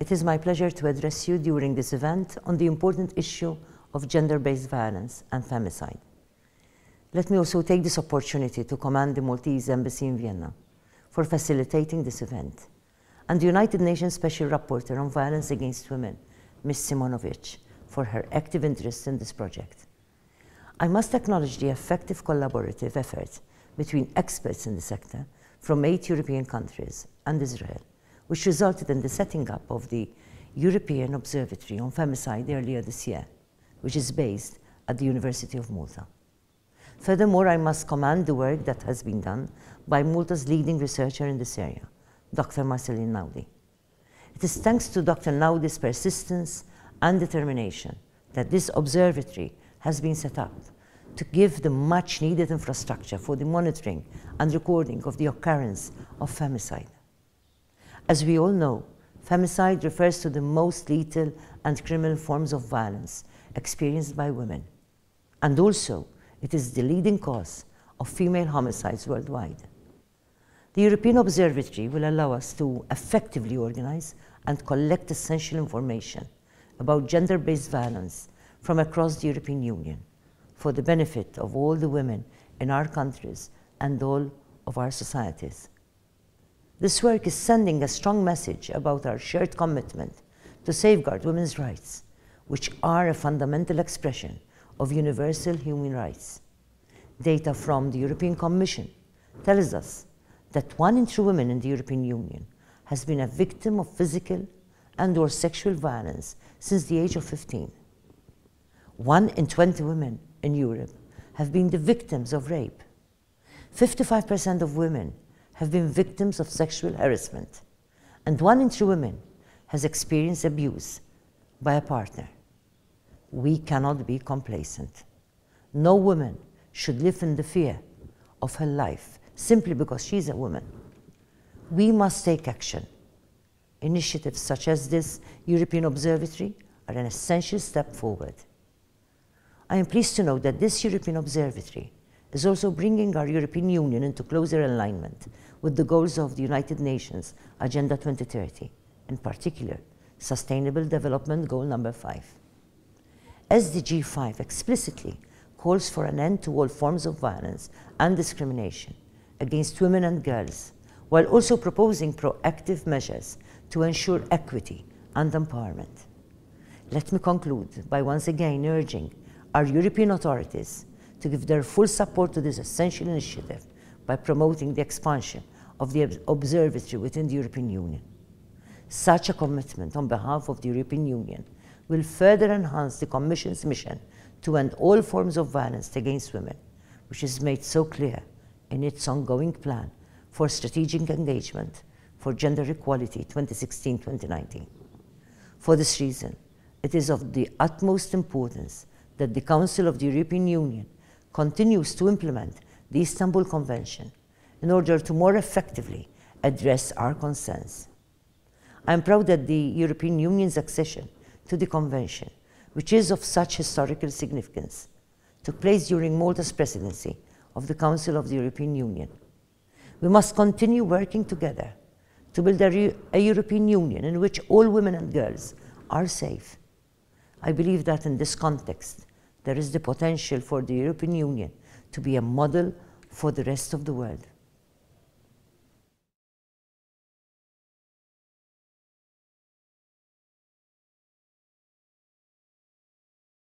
It is my pleasure to address you during this event on the important issue of gender-based violence and femicide. Let me also take this opportunity to commend the Maltese Embassy in Vienna for facilitating this event, and the United Nations Special Rapporteur on Violence Against Women, Ms. Simonovic, for her active interest in this project. I must acknowledge the effective collaborative effort between experts in the sector from 8 European countries and Israel, which resulted in the setting up of the European Observatory on Femicide earlier this year, which is based at the University of Malta. Furthermore, I must commend the work that has been done by Malta's leading researcher in this area, Dr. Marceline Naudi. It is thanks to Dr. Naudi's persistence and determination that this observatory has been set up to give the much-needed infrastructure for the monitoring and recording of the occurrence of femicide. As we all know, femicide refers to the most lethal and criminal forms of violence experienced by women, and also it is the leading cause of female homicides worldwide. The European Observatory will allow us to effectively organize and collect essential information about gender-based violence from across the European Union for the benefit of all the women in our countries and all of our societies. This work is sending a strong message about our shared commitment to safeguard women's rights, which are a fundamental expression of universal human rights. Data from the European Commission tells us that 1 in 3 women in the European Union has been a victim of physical and/or sexual violence since the age of 15. 1 in 20 women in Europe have been the victims of rape. 55% of women have been victims of sexual harassment, and 1 in 3 women has experienced abuse by a partner. We cannot be complacent. No woman should live in the fear of her life simply because she's a woman. We must take action. Initiatives such as this European Observatory are an essential step forward. I am pleased to note that this European Observatory is also bringing our European Union into closer alignment with the goals of the United Nations Agenda 2030, in particular, Sustainable Development Goal number 5. SDG 5 explicitly calls for an end to all forms of violence and discrimination against women and girls, while also proposing proactive measures to ensure equity and empowerment. Let me conclude by once again urging our European authorities to give their full support to this essential initiative by promoting the expansion of the observatory within the European Union. Such a commitment on behalf of the European Union will further enhance the Commission's mission to end all forms of violence against women, which is made so clear in its ongoing plan for strategic engagement for gender equality 2016-2019. For this reason, it is of the utmost importance that the Council of the European Union continues to implement the Istanbul Convention in order to more effectively address our concerns. I am proud that the European Union's accession to the Convention, which is of such historical significance, took place during Malta's presidency of the Council of the European Union. We must continue working together to build a European Union in which all women and girls are safe. I believe that in this context, there is the potential for the European Union to be a model for the rest of the world.